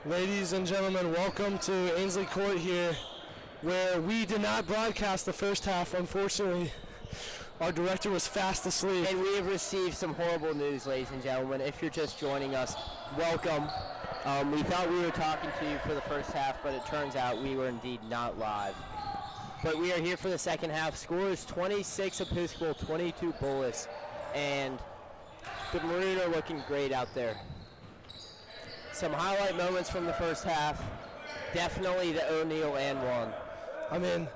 Ladies and gentlemen, welcome to Ainsley Court here, where we did not broadcast the first half. Unfortunately, our director was fast asleep. And we have received some horrible news, ladies and gentlemen. If you're just joining us, welcome. We thought we were talking to you for the first half, but it turns out we were indeed not live. But we are here for the second half. Score is 26 Episcopal, 22 Bullis, and the Maroon are looking great out there. Some highlight moments from the first half. Definitely the O'Neal and one. I mean,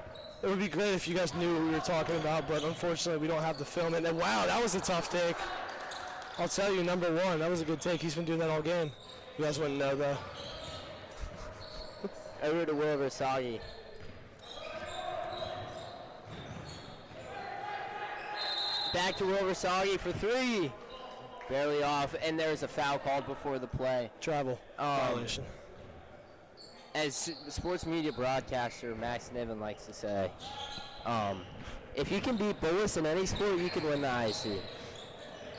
it would be great if you guys knew what we were talking about, but unfortunately we don't have the film. And wow, that was a tough take. I'll tell you, number one, that was a good take. He's been doing that all game. You guys wouldn't know, though. Over to Will Versaghi. Back to Will Versaghi for three. Barely off, and there's a foul called before the play. Travel violation. As sports media broadcaster Max Niven likes to say, if you can beat Bullis in any sport, you can win the IC.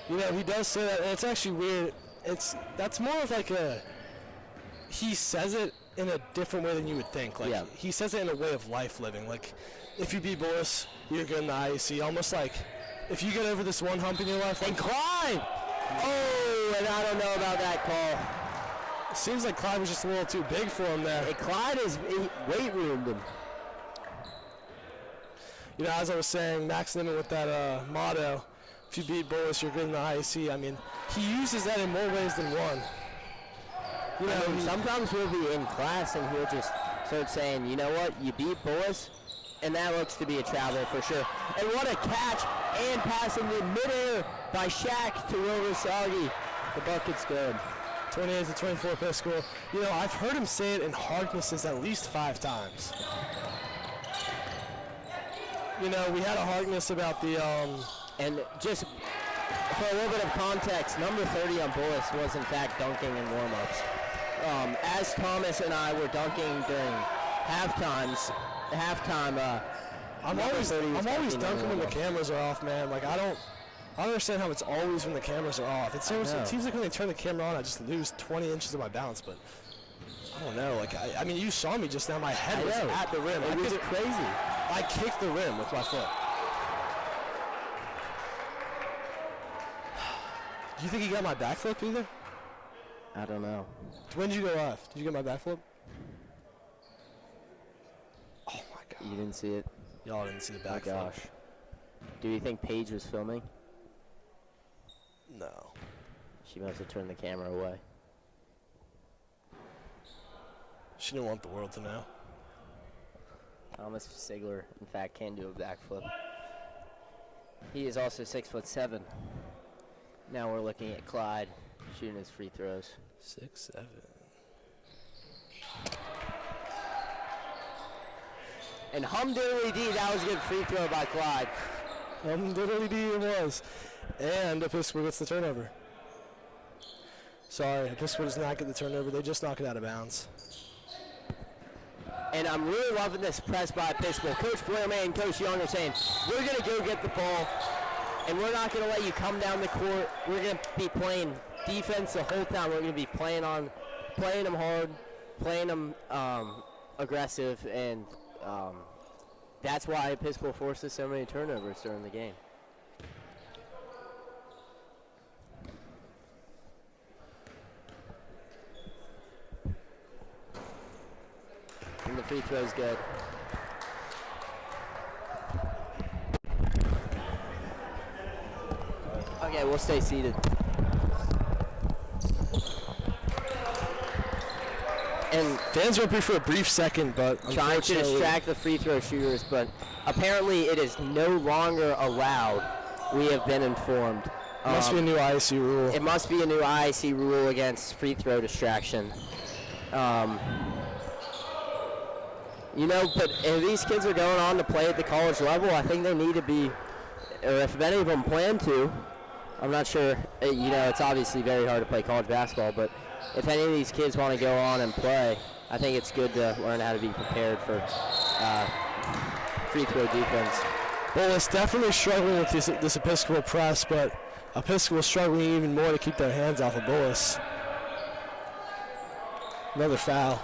You know, he does say that, and it's actually weird. That's more of like he says it in a different way than you would think. Like, yeah. He says it in a way of life living. Like, if you beat Bullis, you're good in the IAC. Almost like if you get over this one hump in your life. And Clyde! Oh, and I don't know about that call. It seems like Clyde was just a little too big for him there. Hey, Clyde is weight roomed him. You know, as I was saying, Max Niven with that motto, if you beat Bullis, you're good in the IAC. I mean, he uses that in more ways than one. You know, sometimes we'll be in class and he'll just start saying, you know what, you beat Bullis, and that looks to be a travel for sure. And what a catch and pass in the midair by Shaq to Will Versaghi. The bucket's good. 28 to 24 Episcopal. You know, I've heard him say it in Harkness's at least 5 times. You know, we had a Harkness about the and just for a little bit of context, number 30 on Bullis was in fact dunking in warm-ups. As Thomas and I were dunking during halftime. I'm always dunking when the cameras are off, man. Like, I don't understand how it's always when the cameras are off. It seems like when they turn the camera on, I just lose 20 inches of my balance. But I don't know. Like, I mean, you saw me just now. My head was at the rim. It was crazy. I kicked the rim with my foot. Do you think he got my backflip either? I don't know. When did you go left? Did you get my backflip? Oh my God. You didn't see it? Y'all didn't see the backflip. Oh gosh. Do you think Paige was filming? No. She must have turned the camera away. She didn't want the world to know. Thomas Sigler, in fact, can do a backflip. He is also 6'7". Now we're looking at Clyde shooting his free throws. 6'7". And hum-diddly-dee, that was a good free throw by Clyde. Hum-diddly-dee it was. And Episcopal gets the turnover. Sorry, Episcopal does not get the turnover. They just knock it out of bounds. And I'm really loving this press by Episcopal. Coach Blairman and Coach Young are saying, we're going to go get the ball, and we're not going to let you come down the court. We're going to be playing defense the whole time. We're going to be playing them hard, playing them aggressive, and that's why Episcopal forces so many turnovers during the game. And the free throw is good. Okay, we'll stay seated. And fans were up here for a brief second, but trying to distract the free throw shooters, but apparently it is no longer allowed. We have been informed. It must be a new IAC rule. It must be a new IAC rule against free throw distraction. You know, but if these kids are going on to play at the college level, I think they need to be, or if any of them plan to, I'm not sure, you know, it's obviously very hard to play college basketball, but if any of these kids want to go on and play, I think it's good to learn how to be prepared for free throw defense. Well, it's definitely struggling with this Episcopal press, but Episcopal struggling even more to keep their hands off of Bullis. Another foul.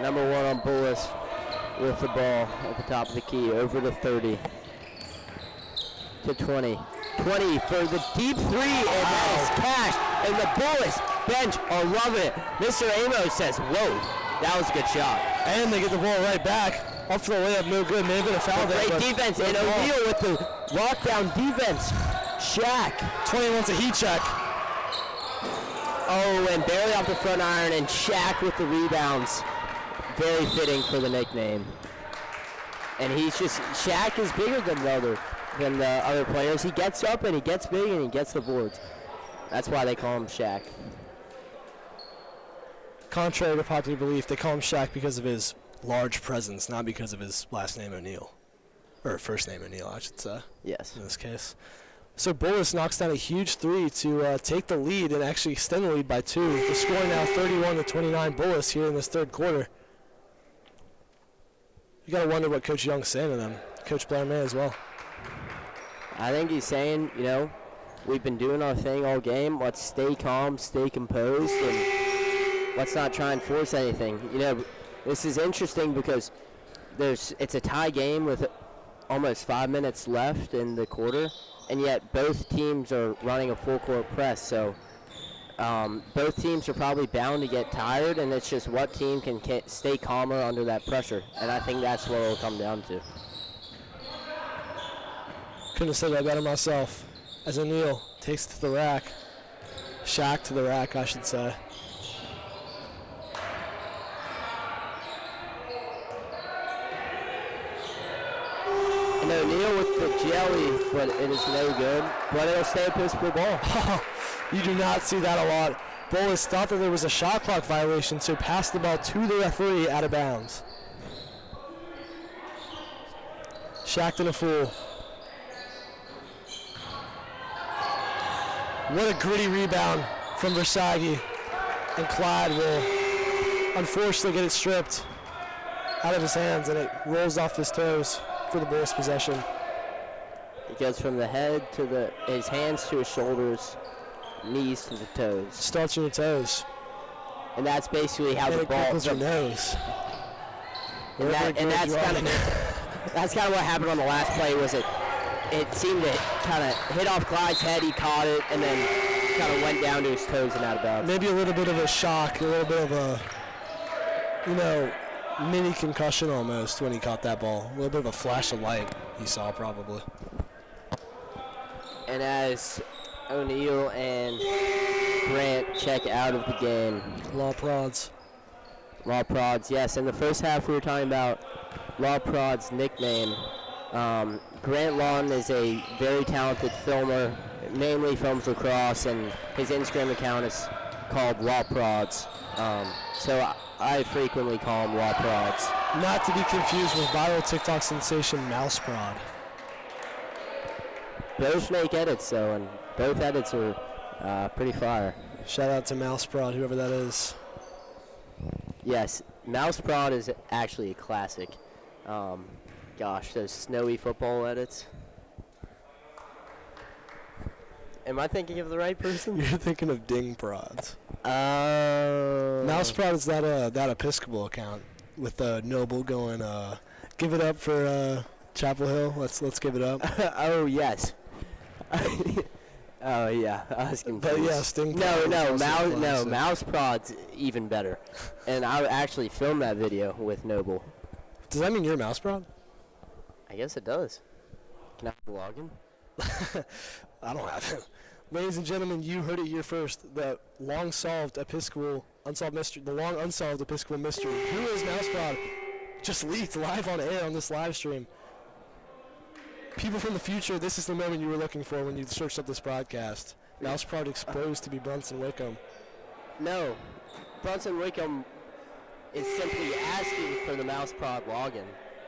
Number 1 on Bullis with the ball at the top of the key, over to 30 to 20. 20 for the deep 3, and that is cash. And the Bullis bench are loving it. Mr. Amos says, whoa, that was a good shot. And they get the ball right back. Up for the layup, no good. May have been a foul there. Great defense, and O'Neal with the lockdown defense. Shaq. 20 wants a heat check. Oh, and barely off the front iron, and Shaq with the rebounds. Very fitting for the nickname. And Shaq is bigger than the other players. He gets up and he gets big and he gets the boards. That's why they call him Shaq. Contrary to popular belief, they call him Shaq because of his large presence, not because of his last name O'Neal. Or first name O'Neal, I should say. Yes. In this case. So Bullis knocks down a huge 3 to take the lead and actually extend the lead by 2. The score now 31-29 Bullis here in this third quarter. You got to wonder what Coach Young's saying to them. Coach Blair May as well. I think he's saying, we've been doing our thing all game. Let's stay calm, stay composed, and let's not try and force anything. This is interesting because it's a tie game with almost 5 minutes left in the quarter, and yet both teams are running a full court press. So both teams are probably bound to get tired, and it's just what team can stay calmer under that pressure. And I think that's what it'll come down to. Couldn't have said that better myself. As O'Neal takes it to the rack. Shaq to the rack, I should say. And O'Neal with the jelly, but it is no good. But it'll stay a Pittsburgh ball. You do not see that a lot. Bullis thought that there was a shot clock violation, so passed the ball to the referee out of bounds. Shaq a fool. What a gritty rebound from Versailles. And Clyde will unfortunately get it stripped out of his hands, and it rolls off his toes for the Bullis possession. It goes from the head to his hands to his shoulders, knees to the toes. Starts on your toes. And that's basically how the ball. Your nose. And that's kind of what happened on the last play. It seemed to kind of hit off Clyde's head. He caught it and then kind of went down to his toes and out of bounds. Maybe a little bit of a shock, a little bit of a, mini concussion almost when he caught that ball. A little bit of a flash of light he saw probably. And as O'Neal and Grant check out of the game. Law Prods, yes. In the first half we were talking about Law Prod's nickname. Grant Lawton is a very talented filmer, mainly films lacrosse, and his Instagram account is called Law Prods. So I frequently call him Law Prods. Not to be confused with viral TikTok sensation Mouse Prod. Both make edits, though, and both edits are pretty fire. Shout out to Mouse Prod, whoever that is. Yes, Mouse Prod is actually a classic. Gosh, those snowy football edits. Am I thinking of the right person? You're thinking of Ding Prods. Mouse Prod is that Episcopal account with Noble going, give it up for Chapel Hill. Let's give it up. Oh yes. Oh yeah, I was confused. But yeah, Sting Prod. Mouse Prod's even better. And I actually filmed that video with Noble. Does that mean you're a Mouse Prod? I guess it does. Can I have the login? I don't have it. Ladies and gentlemen, you heard it here first. The long-solved Episcopal unsolved mystery. The long unsolved Episcopal mystery. Who is Mouse Prod? Just leaked live on air on this live stream. People from the future, this is the moment you were looking for when you searched up this broadcast. Mouse Prod exposed to be Brunson Wickham. No, Brunson Wickham is simply asking for the Mouse Prod login.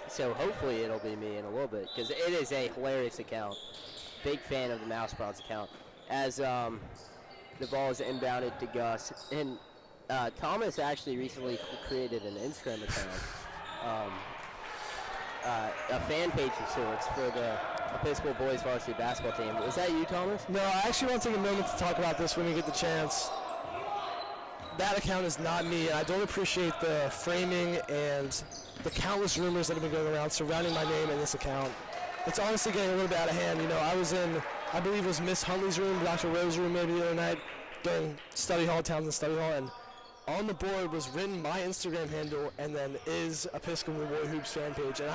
So hopefully it'll be me in a little bit, because it is a hilarious account. Big fan of the Mouse Prods account. As the ball is inbounded to Gus. And Thomas actually recently created an Instagram account. A fan page of sorts for Episcopal boys varsity basketball team. Was that you, Thomas? No, I actually want to take a moment to talk about this when we get the chance. That account is not me. I don't appreciate the framing and the countless rumors that have been going around surrounding my name in this account. It's honestly getting a little bit out of hand. You know, I was in, I believe it was Miss Huntley's room, Dr. Rose's room maybe the other night, during study hall, Townsend study hall, and on the board was written my Instagram handle and then is Episcopal Boy Hoops fan page. And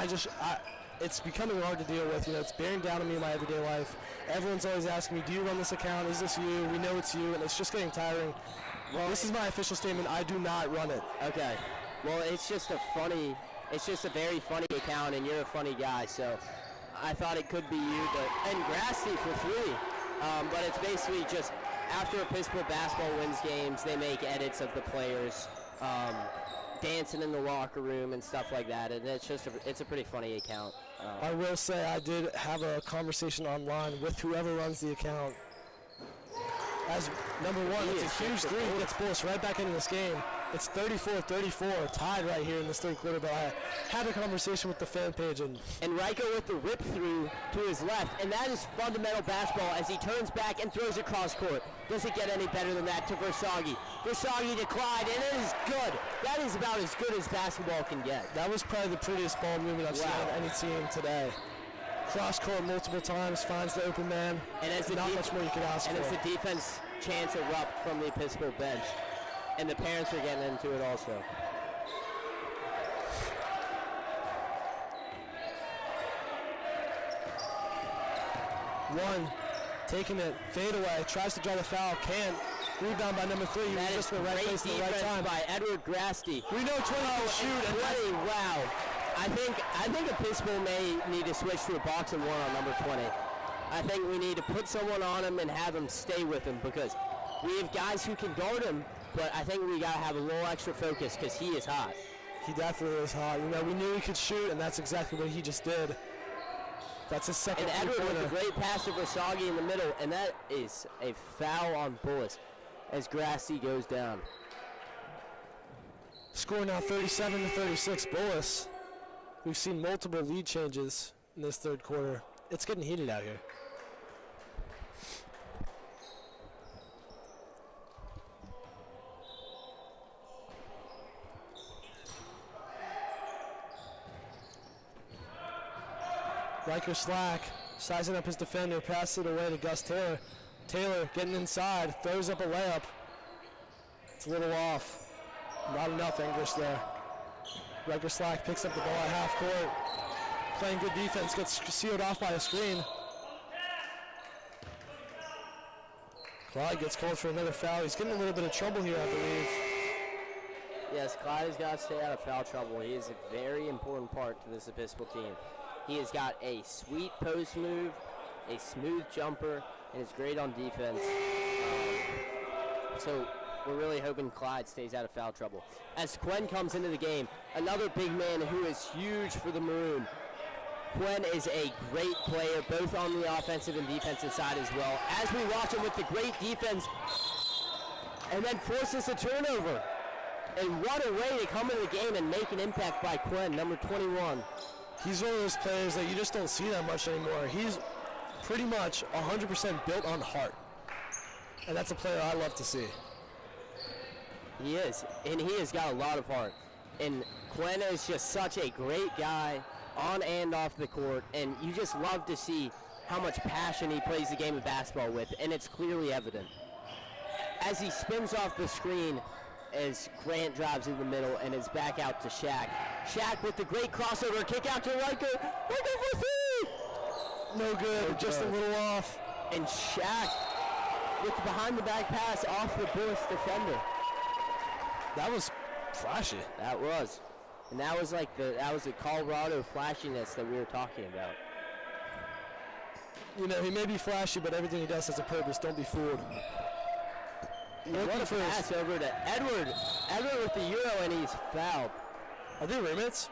it's becoming hard to deal with. You know, it's bearing down on me in my everyday life. Everyone's always asking me, do you run this account? Is this you? We know it's you, and it's just getting tiring. Well, this is my official statement. I do not run it. Okay. Well, it's just a very funny account, and you're a funny guy, so I thought it could be you. And Grassley for 3. But it's basically just after Episcopal basketball wins games, they make edits of the players dancing in the locker room and stuff like that, and it's a pretty funny account. I will say I did have a conversation online with whoever runs the account. As number one, it's a huge three. He gets Bullis right back into this game. It's 34-34, tied right here in this third quarter, but I had a conversation with the fan page. And Rico with the rip through to his left, and that is fundamental basketball as he turns back and throws across court. Doesn't get any better than that to Versaghi. Versaghi to Clyde, and it is good. That is about as good as basketball can get. That was probably the prettiest ball movement I've seen on any team today. Cross court multiple times, finds the open man. And as not much more you could ask for. And as the defense chants erupt from the Episcopal bench, and the parents are getting into it also. One, taking it, fade away, tries to draw the foul, can't. Rebound by number 3. That just in the right place at the right time. By Edward Grasty. We know 20 can shoot. And 20, wow. I think Episcopal may need to switch to a box and 1 on number 20. I think we need to put someone on him and have him stay with him because we have guys who can guard him, but I think we got to have a little extra focus because he is hot. He definitely is hot. You know, we knew he could shoot, and that's exactly what he just did. That's his second. And Edward with a great pass to Versaghi in the middle, and that is a foul on Bullis as Grassi goes down. Score now 37-36, Bullis. We've seen multiple lead changes in this third quarter. It's getting heated out here. Riker Slack sizing up his defender, passes it away to Gus Taylor. Taylor getting inside, throws up a layup. It's a little off. Not enough English there. Riker Slack picks up the ball at half court. Playing good defense, gets sealed off by a screen. Clyde gets called for another foul. He's getting a little bit of trouble here, I believe. Yes, Clyde has got to stay out of foul trouble. He is a very important part to this Episcopal team. He has got a sweet post move, a smooth jumper, and is great on defense. So we're really hoping Clyde stays out of foul trouble. As Quinn comes into the game, another big man who is huge for the Maroon. Quinn is a great player, both on the offensive and defensive side as well. As we watch him with the great defense, and then forces a turnover. And what a way to come into the game and make an impact by Quinn, number 21. He's one of those players that you just don't see that much anymore. He's pretty much 100% built on heart. And that's a player I love to see. He is, and he has got a lot of heart. And Quinn is just such a great guy on and off the court, and you just love to see how much passion he plays the game of basketball with, and it's clearly evident. As he spins off the screen, as Grant drives in the middle and is back out to Shaq. Shaq with the great crossover, kick out to Riker. Riker for 3! No good, just a little off. And Shaq with the behind the back pass off the Bullis defender. That was flashy. That was. And that was like the Colorado flashiness that we were talking about. You know, he may be flashy, but everything he does has a purpose. Don't be fooled. What a pass over to Edward. Edward with the Euro, and he's fouled. Are they roommates?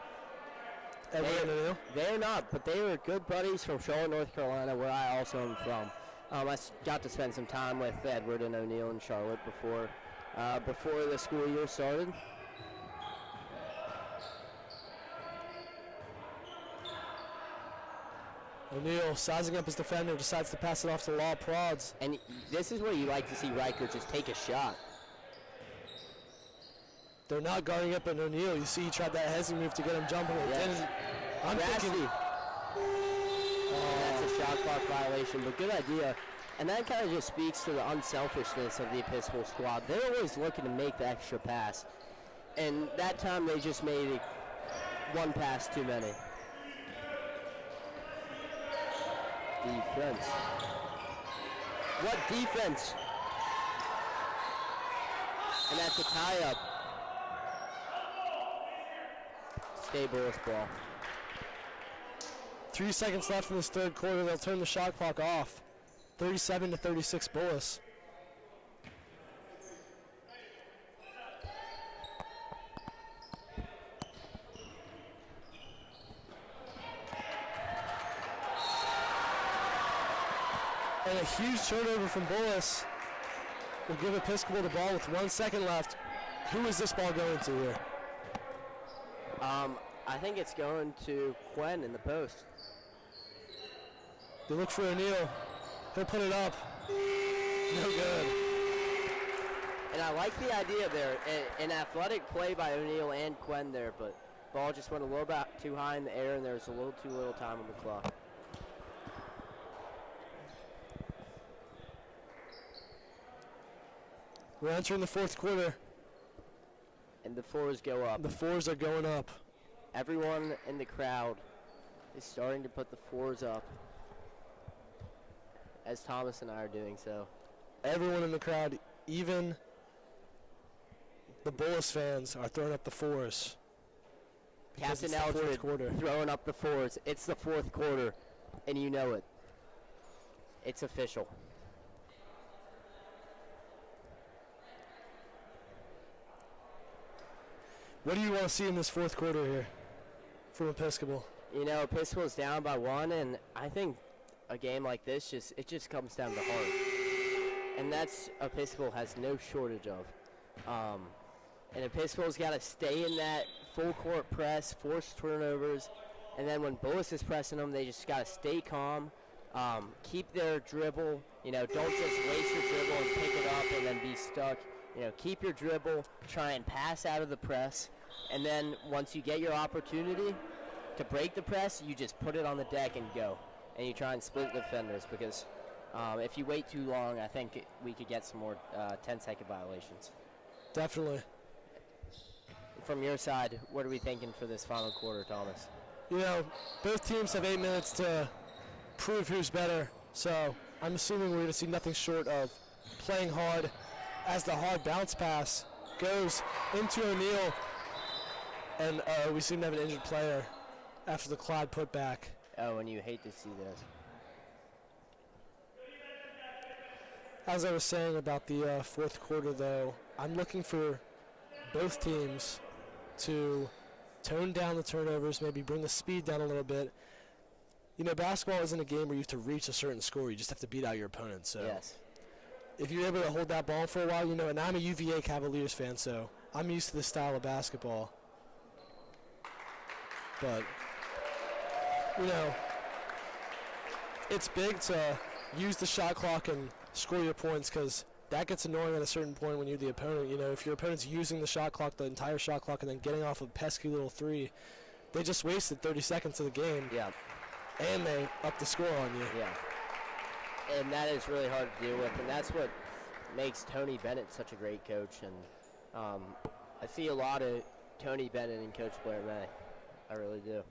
Edward and O'Neill? They're not, but they were good buddies from Charlotte, North Carolina, where I also am from. I got to spend some time with Edward and O'Neill in Charlotte before the school year started. O'Neal sizing up his defender, decides to pass it off to Law Prods. And this is where you like to see Riker just take a shot. They're not guarding up on O'Neal. You see he tried that hezzy move to get him jumping. Yes. I'm thinking... That's a shot clock violation, but good idea. And that kind of just speaks to the unselfishness of the Episcopal squad. They're always looking to make the extra pass. And that time they just made it one pass too many. Defense. What defense? And that's a tie-up. Stay Bullis ball. 3 seconds left in this third quarter. They'll turn the shot clock off. 37-36 Bullis. And a huge turnover from Bullis will give Episcopal the ball with 1 second left. Who is this ball going to here? I think it's going to Quinn in the post. They look for O'Neal. He'll put it up. No good. And I like the idea there. An athletic play by O'Neal and Quinn there, but ball just went a little bit too high in the air, and there was a little too little time on the clock. We're entering the fourth quarter. And the fours go up. The fours are going up. Everyone in the crowd is starting to put the fours up, as Thomas and I are doing so. Everyone in the crowd, even the Bullis fans, are throwing up the fours. Captain Eldred throwing up the fours. It's the fourth quarter, and you know it. It's official. What do you want to see in this fourth quarter here from Episcopal? You know, Episcopal's down by 1, and I think a game like this just comes down to heart. And that's Episcopal has no shortage of. And Episcopal's got to stay in that full court press, force turnovers, and then when Bullis is pressing them, they just got to stay calm, keep their dribble. You know, don't just waste your dribble and pick it up and then be stuck. You know, keep your dribble, try and pass out of the press, and then once you get your opportunity to break the press, you just put it on the deck and go. And you try and split the defenders, because if you wait too long, I think we could get some more 10-second violations. Definitely. From your side, what are we thinking for this final quarter, Thomas? You know, both teams have 8 minutes to prove who's better, so I'm assuming we're going to see nothing short of playing hard as the hard bounce pass goes into O'Neal, and we seem to have an injured player after the Clyde putback. Oh, and you hate to see this. As I was saying about the fourth quarter, though, I'm looking for both teams to tone down the turnovers, maybe bring the speed down a little bit. You know, basketball isn't a game where you have to reach a certain score. You just have to beat out your opponent. So yes. If you're able to hold that ball for a while, you know, and I'm a UVA Cavaliers fan, so I'm used to this style of basketball. But, you know, it's big to use the shot clock and score your points, because that gets annoying at a certain point when you're the opponent. You know, if your opponent's using the shot clock, the entire shot clock, and then getting off a pesky little three, they just wasted 30 seconds of the game. Yeah. And they up the score on you. Yeah. And that is really hard to deal with, and that's what makes Tony Bennett such a great coach. And I see a lot of Tony Bennett and Coach Blair May. I really do.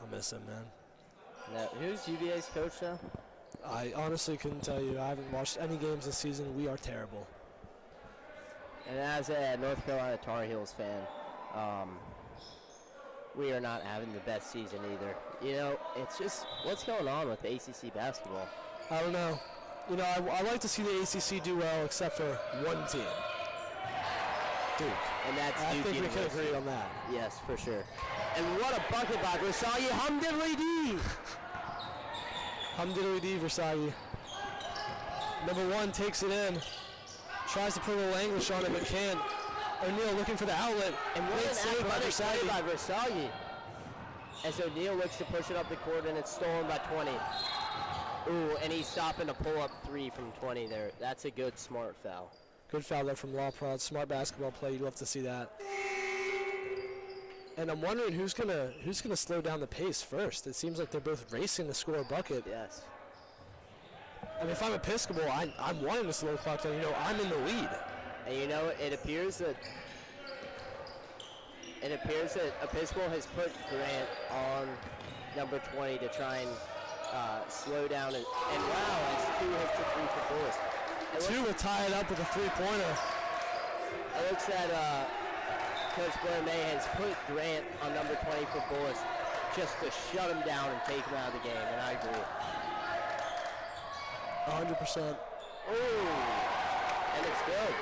I'll miss him, man. Now, who's UVA's coach now? I honestly couldn't tell you. I haven't watched any games this season. We are terrible. And as a North Carolina Tar Heels fan, we are not having the best season either. You know, it's just, what's going on with ACC basketball? I don't know. You know, I like to see the ACC do well, except for one team. Duke. And that's Duke. I think University. we can agree on that. Yes, for sure. And what a bucket by Versailles. Humdiddly-dee! Humdiddly-dee, Versailles. Number one takes it in. Tries to put a little anguish on it, but can't. O'Neal looking for the outlet. And what an athletic play by Versailles. as O'Neal looks to push it up the court, and it's stolen by 20. Ooh, and he's stopping a pull-up 3 from 20 there. That's a good, smart foul. Good foul there from La Prade. Smart basketball play. You'd love to see that. And I'm wondering who's gonna slow down the pace first. It seems like they're both racing to score a bucket. Yes. I mean, if I'm Episcopal, I'm wanting to slow the clock down. You know, I'm in the lead. And you know, it appears that Episcopal has put Grant on number 20 to try and slow down. And wow, that's 2 hits to 3 for Bullis. 2 will tie it up with a 3-pointer. It looks that Coach Blair May has put Grant on number 20 for Bullis just to shut him down and take him out of the game, and I agree. 100%. Ooh, and it's good.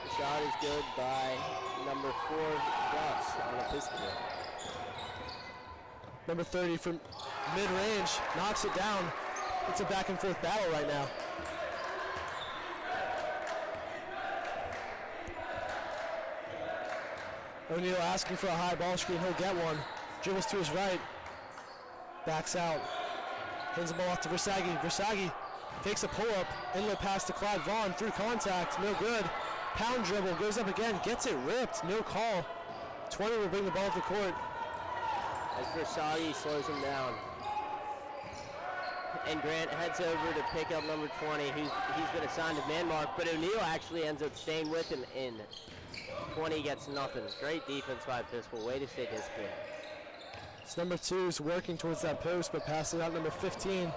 The shot is good by number 4, Gus, on Episcopal. Number 30 from mid-range, knocks it down. It's a back-and-forth battle right now. O'Neal asking for a high ball screen. He'll get one. Dribbles to his right. Backs out. Hands the ball off to Versaghi. Versaghi takes a pull-up. Inlet pass to Clyde Vaughn through contact. No good. Pound dribble. Goes up again. Gets it ripped. No call. 20 will bring the ball to the court. As Versaghi slows him down. And Grant heads over to pick up number 20. He's been assigned to man mark, but O'Neal actually ends up staying with him in. 20 gets nothing. Great defense by Episcopal. Way to stay disciplined. It's number 2 is working towards that post, but passing out number 15.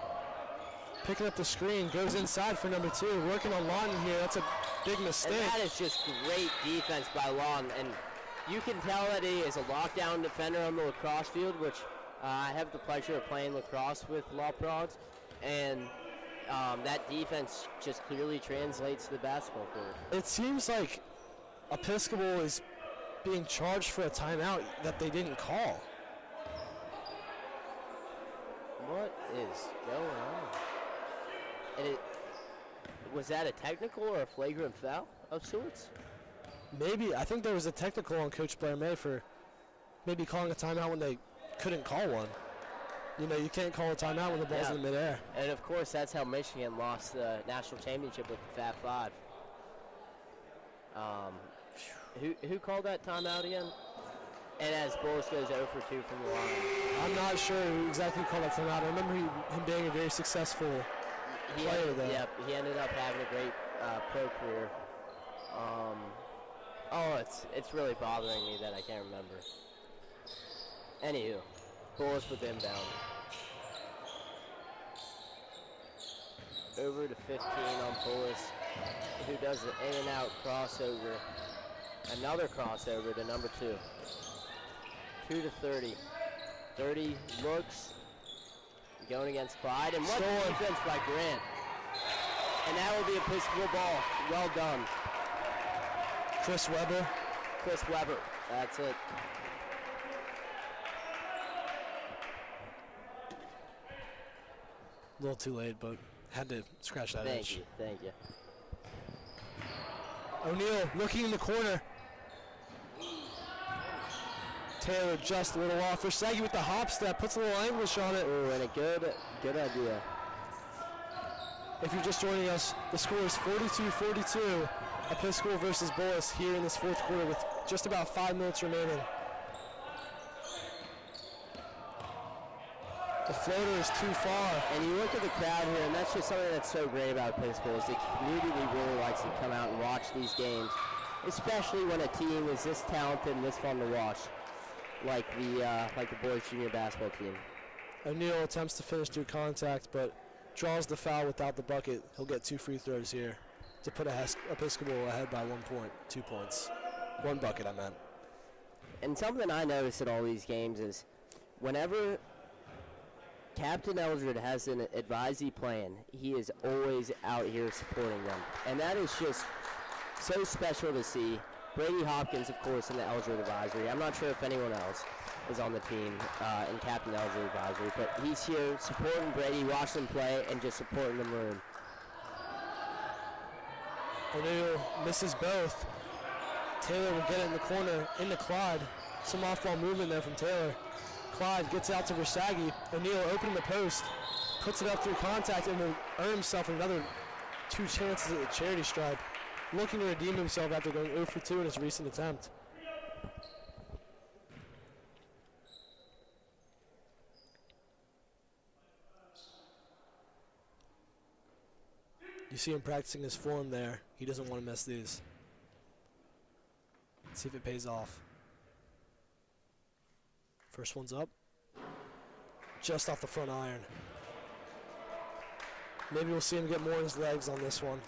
Picking up the screen, goes inside for number 2. Working on Lawton here. That's a big mistake. And that is just great defense by Lawton. And you can tell that he is a lockdown defender on the lacrosse field, which I have the pleasure of playing lacrosse with La Prade. And that defense just clearly translates to the basketball court. It seems like Episcopal is being charged for a timeout that they didn't call. What is going on? And was that a technical or a flagrant foul of sorts? Maybe. I think there was a technical on Coach Blair May for maybe calling a timeout when they couldn't call one. You know, you can't call a timeout when the ball's in midair. And of course, that's how Michigan lost the national championship with the Fab Five. Who called that timeout again? And as Bullis goes 0 for 2 from the line. I'm not sure who exactly called that timeout. I remember him being a very successful player there. Yeah, he ended up having a great pro career. It's really bothering me that I can't remember. Anywho, Bullis with inbound. Over to 15 on Bullis, who does the in and out crossover. Another crossover to number 2. 2 to 30. 30 looks, going against Clyde, and what defense by Grant. And that will be a Episcopal ball. Well done. Chris Webber. That's it. A little too late, but had to scratch that itch. Thank you. O'Neal looking in the corner. Taylor just a little off. Versaghi with the hop step, puts a little anguish on it. Ooh, and a good idea. If you're just joining us, the score is 42-42. Episcopal versus Bullis here in this fourth quarter with just about 5 minutes remaining. The floater is too far. And you look at the crowd here, and that's just something that's so great about Episcopal is the community really likes to come out and watch these games, especially when a team is this talented and this fun to watch, like the boys junior basketball team. O'Neal attempts to finish through contact, but draws the foul without the bucket. He'll get 2 free throws here to put Episcopal ahead by 1 point, 2 points. 1 bucket, I meant. And something I notice at all these games is whenever Captain Eldred has an advisee playing, he is always out here supporting them. And that is just so special to see. Brady Hopkins, of course, in the Eldred advisory. I'm not sure if anyone else is on the team in Captain Eldred advisory, but he's here supporting Brady, watching them play, and just supporting the Maroon. O'Neal misses both. Taylor will get it in the corner into Clyde. Some off-ball movement there from Taylor. Clyde gets out to Versaghi. O'Neal opening the post. Puts it up through contact and will earn himself another 2 chances at the charity stripe. Looking to redeem himself after going 0 for 2 in his recent attempt. You see him practicing his form there. He doesn't want to miss these. Let's see if it pays off. First one's up. Just off the front iron. Maybe we'll see him get more in his legs on this one.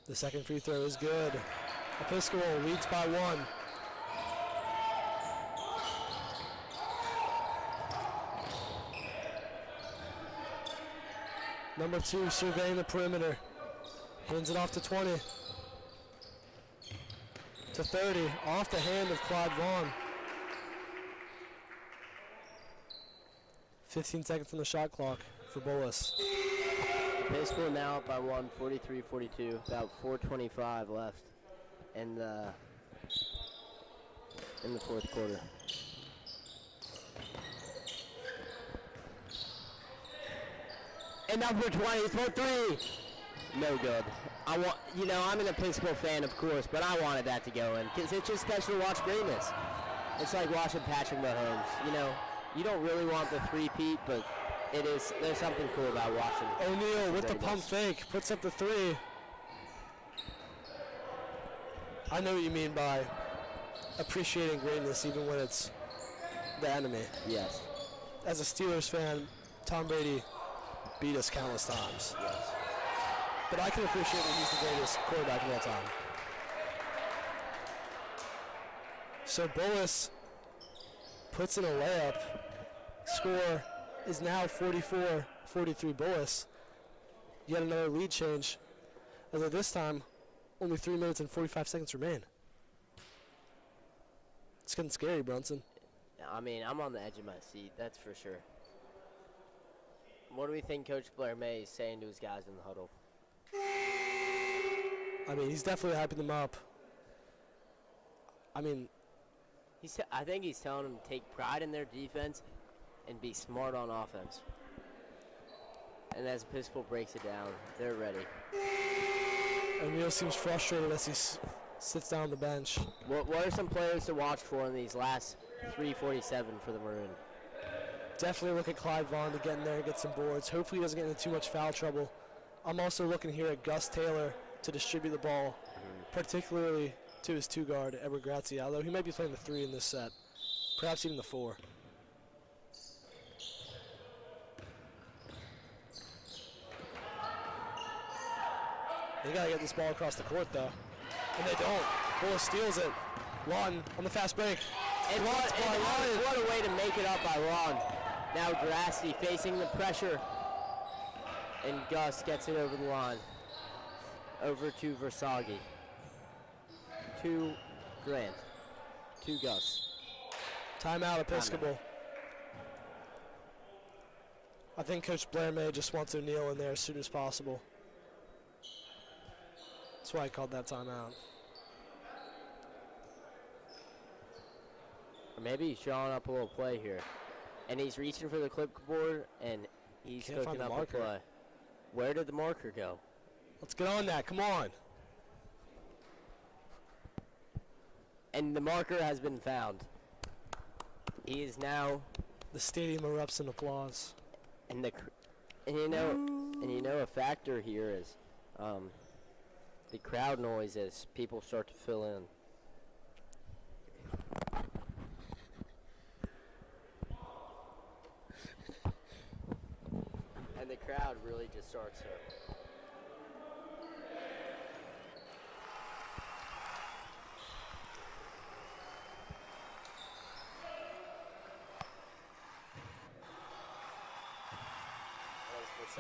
The second free throw is good. Episcopal leads by 1. Number 2 surveying the perimeter. Hands it off to 20. To 30. Off the hand of Clyde Vaughn. 15 seconds on the shot clock for Bullis. Episcopal now up by 1, 43-42. About 4:25 left in the fourth quarter. And number 20 for 3. No good. I'm an Episcopal fan, of course, but I wanted that to go in because it's just special to watch greatness. It's like watching Patrick Mahomes. You don't really want the three-peat, but there's something cool about watching. O'Neal with the pump fake, puts up the 3. I know what you mean by appreciating greatness even when it's the enemy. Yes. As a Steelers fan, Tom Brady beat us countless times. Yes. But I can appreciate that he's the greatest quarterback of all time. So Bullis puts in a layup. Score is now 44-43 Bullis. Yet another lead change. As of this time, only 3 minutes and 45 seconds remain. It's getting scary, Brunson. I mean, I'm on the edge of my seat, that's for sure. What do we think Coach Blair May is saying to his guys in the huddle? I mean, he's definitely hyping them up. I mean, I think he's telling them to take pride in their defense and be smart on offense. And as Episcopal breaks it down, they're ready. O'Neal seems frustrated as he sits down on the bench. What are some players to watch for in these last 3:47 for the Maroon? Definitely look at Clyde Vaughn to get in there and get some boards. Hopefully he doesn't get into too much foul trouble. I'm also looking here at Gus Taylor to distribute the ball, particularly to his 2 guard, Edward Grazzi, although he might be playing the 3 in this set, perhaps even the 4. They got to get this ball across the court, though. And they don't. Bullis steals it. Lawton on the fast break. And what a way to make it up by Lawton. Now Grassi facing the pressure. And Gus gets it over the line. Over to Versaghi. To Grant. To Gus. Timeout, Episcopal. I think Coach Blair May just wants O'Neal in there as soon as possible. That's why I called that timeout. Or maybe he's drawing up a little play here. And he's reaching for the clipboard, and he's cooking up a play. Where did the marker go? Let's get on that. Come on. And the marker has been found. He is now. The stadium erupts in applause. And you know a factor here is the crowd noise as people start to fill in. And the crowd really just starts to.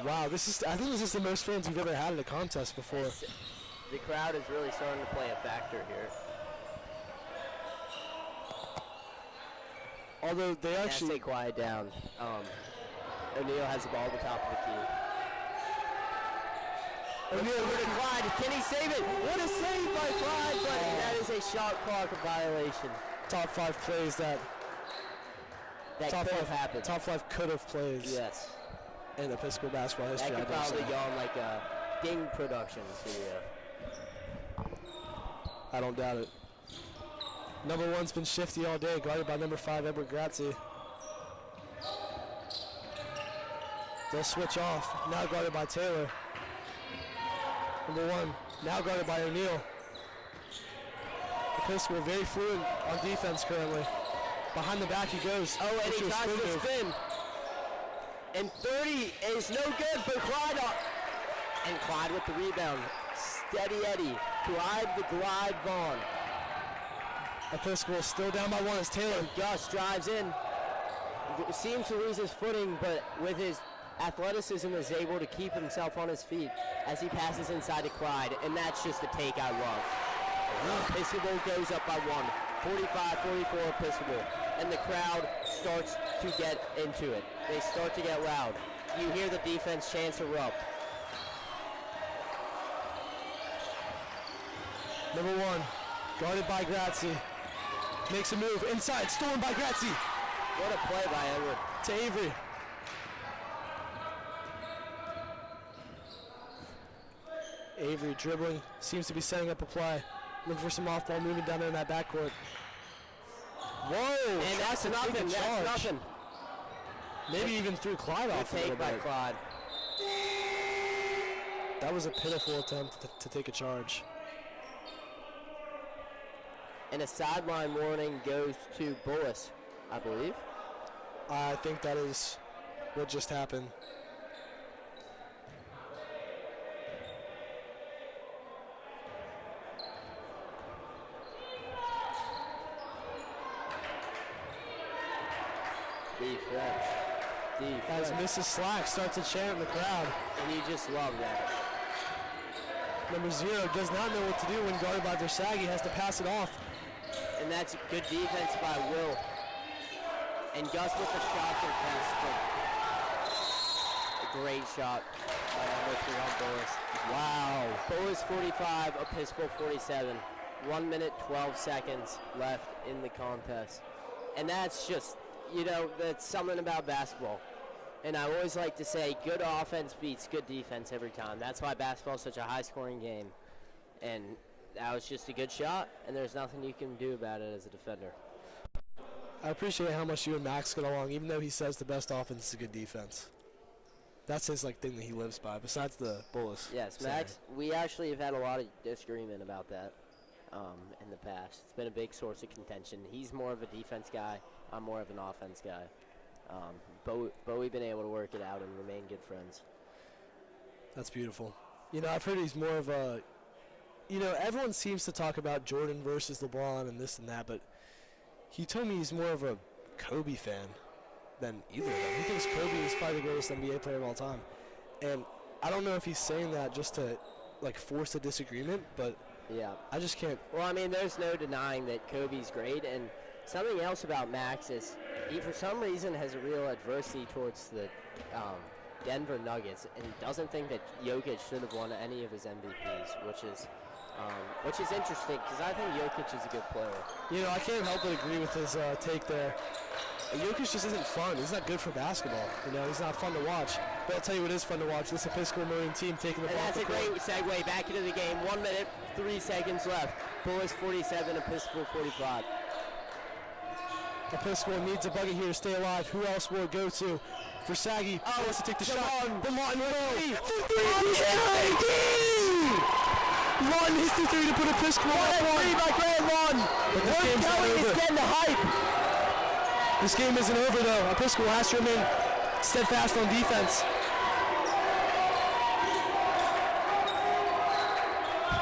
Wow, I think this is the most fans we've ever had at a contest before. The crowd is really starting to play a factor here. Although they actually stay quiet down. O'Neal has the ball at the top of the key. O'Neal over to Clyde. Can he save it? What a save by Clyde, but that is a shot clock violation. Top 5 plays that could have happened. Top 5 could have plays. Yes. In Episcopal basketball history. That could probably go on like a Ding Productions video. I don't doubt it. Number 1's been shifty all day, guarded by number 5, Edward Grazzi. They'll switch off. Now guarded by Taylor. Number 1, now guarded by O'Neal. Episcopal very fluid on defense currently. Behind the back he goes. Oh, and he tries to spin. And 30 is no good, but Clyde and Clyde with the rebound. Steady Eddie. Clyde the Glide Vaughn. Episcopal still down by 1 as Taylor. And Gus drives in. Seems to lose his footing, but with his athleticism is able to keep himself on his feet as he passes inside to Clyde, and that's just a take I love. Episcopal goes up by 1. 45-44 Episcopal. And the crowd starts to get into it. They start to get loud. You hear the defense chants erupt. Number 1, guarded by Grazzi. Makes a move inside, stolen by Grazzi. What a play by Edward. To Avery. Avery dribbling, seems to be setting up a play. Looking for some off-ball movement down there in that backcourt. Whoa! And that's nothing. That's nothing. Maybe even threw Clyde off a little bit. Take by Clyde. That was a pitiful attempt to take a charge. And a sideline warning goes to Bullis, I believe. I think that is what just happened. Defense. As Mrs. Slack starts to chant in the crowd. And you just love that. Number 0 does not know what to do when guarded by Versaghi, has to pass it off. And that's good defense by Will. And Gus with the shot contested. A great shot by number 3 on Bullis. Wow. Bullis 45, Episcopal 47. 1 minute, 12 seconds left in the contest. And that's just, you know, that's something about basketball. And I always like to say good offense beats good defense every time. That's why basketball is such a high-scoring game. And that was just a good shot, and there's nothing you can do about it as a defender. I appreciate how much you and Max get along, even though he says the best offense is a good defense. That's his thing that he lives by, besides the Bullis. Yes, Max, we actually have had a lot of disagreement about that in the past. It's been a big source of contention. He's more of a defense guy. I'm more of an offense guy. But we've been able to work it out and remain good friends. That's beautiful. You know, I've heard he's more of a, you know, everyone seems to talk about Jordan versus LeBron and this and that, but he told me he's more of a Kobe fan than either of them. He thinks Kobe is probably the greatest NBA player of all time. And I don't know if he's saying that just to, like, force a disagreement, but yeah, I just can't. Well, I mean, there's no denying that Kobe's great, and something else about Max is he, for some reason, has a real adversity towards the Denver Nuggets and doesn't think that Jokic should have won any of his MVPs, which is interesting because I think Jokic is a good player. You know, I can't help but agree with his take there. Jokic just isn't fun. He's not good for basketball. You know, he's not fun to watch. But I'll tell you what is fun to watch. This Episcopal Marine team taking the ball. And that's a great segue back into the game. 1 minute, 3 seconds left. Bullis 47, Episcopal 45. Episcopal needs a bucket here to stay alive. Who else will it go to? For Saggy, wants to take the shot. The Martin will. For 3! Martin hits the 3 to put Episcopal up 1. By Grant Martin. But this game's not over. Is getting the hype. This game isn't over though. Episcopal has to remain steadfast on defense.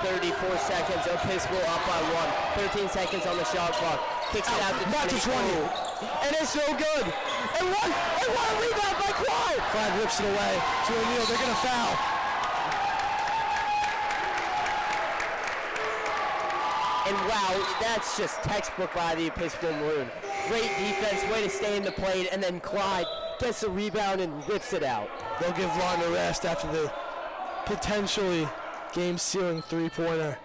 34 seconds. Episcopal up by 1. 13 seconds on the shot clock. Kicks it out to 20. And it's so good. And one rebound by Clyde. Clyde rips it away to O'Neal. They're going to foul. And wow, that's just textbook by the Episcopal Maroon. Great defense, way to stay in the plate, and then Clyde gets the rebound and rips it out. They'll give Lawton a rest after the potentially game-sealing three-pointer.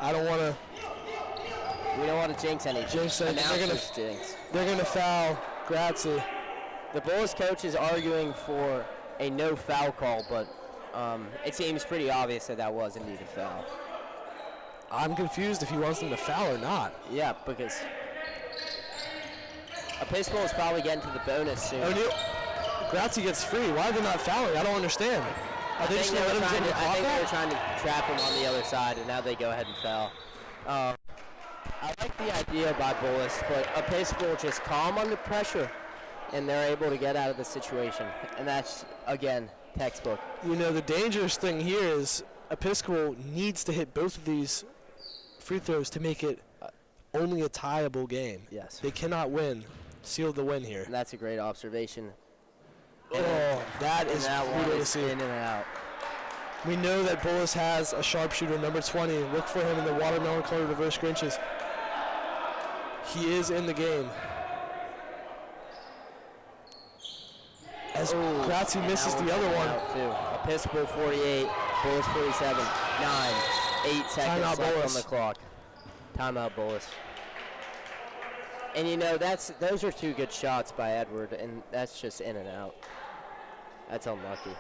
I don't want to. We don't want to jinx anything. They're gonna foul Grazzi. The Bullis coach is arguing for a no foul call, but it seems pretty obvious that was indeed a foul. I'm confused if he wants them to foul or not. Yeah, because Episcopal is probably getting to the bonus soon. Grazzi gets free. Why are they not fouling? I don't understand. I think they were trying to trap him on the other side, and now they go ahead and foul. I like the idea by Bullis, but Episcopal just calm under pressure, and they're able to get out of the situation. And that's, again, textbook. You know, the dangerous thing here is Episcopal needs to hit both of these free throws to make it only a tieable game. Yes. They cannot seal the win here. And that's a great observation. Oh, that is brutal to see. In and out. We know that Bullis has a sharpshooter, number 20. Look for him in the watermelon color reverse Grinches. He is in the game. As Grazzi misses the other one. Episcopal 48, Bullis 47, 9, 8 seconds left on the clock. Timeout, Bullis. And you know, those are two good shots by Edward, and that's just in and out. That's unlucky.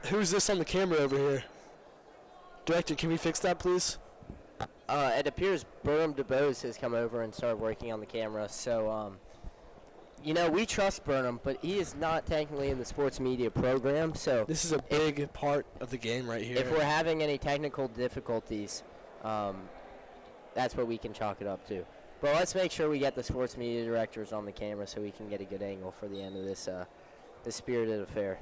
Who's this on the camera over here? Director, can we fix that, please? It appears Burnham DeBose has come over and started working on the camera. So, you know, we trust Burnham, but he is not technically in the sports media program. So this is a big part of the game right here. If we're having any technical difficulties, that's what we can chalk it up to. But let's make sure we get the sports media directors on the camera so we can get a good angle for the end of this spirited affair.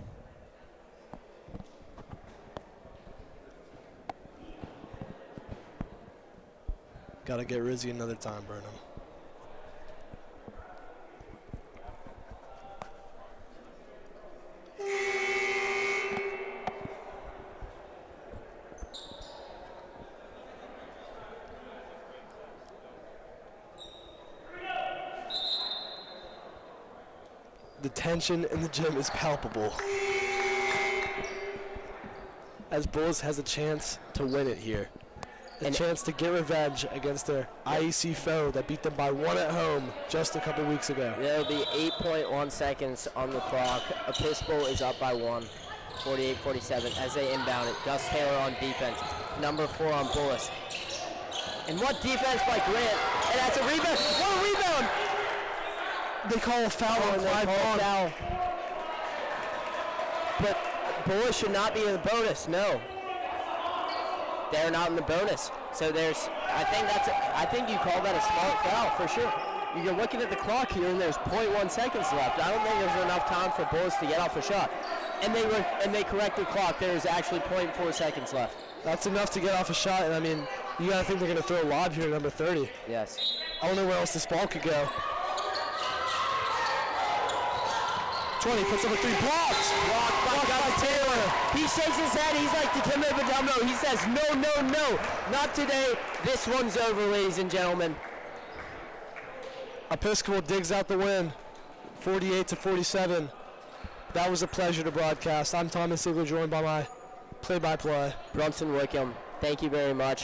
Gotta get Rizzy another time, Burnham. The tension in the gym is palpable, as Bullis has a chance to win it here. A chance to get revenge against their IEC foe that beat them by 1 at home just a couple weeks ago. There'll be 8.1 seconds on the clock. Episcopal is up by 1, 48-47 as they inbound it. Gus Taylor on defense, number 4 on Bullis. And what defense by Grant? And that's a rebound. What a rebound! They call a foul on Clive Vaughn. But Bullis should not be in the bonus, no. They're not in the bonus. So I think you call that a smart foul for sure. You're looking at the clock here and there's 0.1 seconds left. I don't think there's enough time for Bullis to get off a shot. And they corrected the clock. There's actually 0.4 seconds left. That's enough to get off a shot, and I mean, you gotta think they're gonna throw a lob here at number 30. Yes. I don't know where else this ball could go. 20 puts up a 3, blocked by Taylor. He shakes his head. He's like Dikembe Mutombo. He says, no, no, no, not today. This one's over, ladies and gentlemen. Episcopal digs out the win, 48-47. That was a pleasure to broadcast. I'm Thomas Ziegler, joined by my play-by-play, Brunson Wickham. Thank you very much.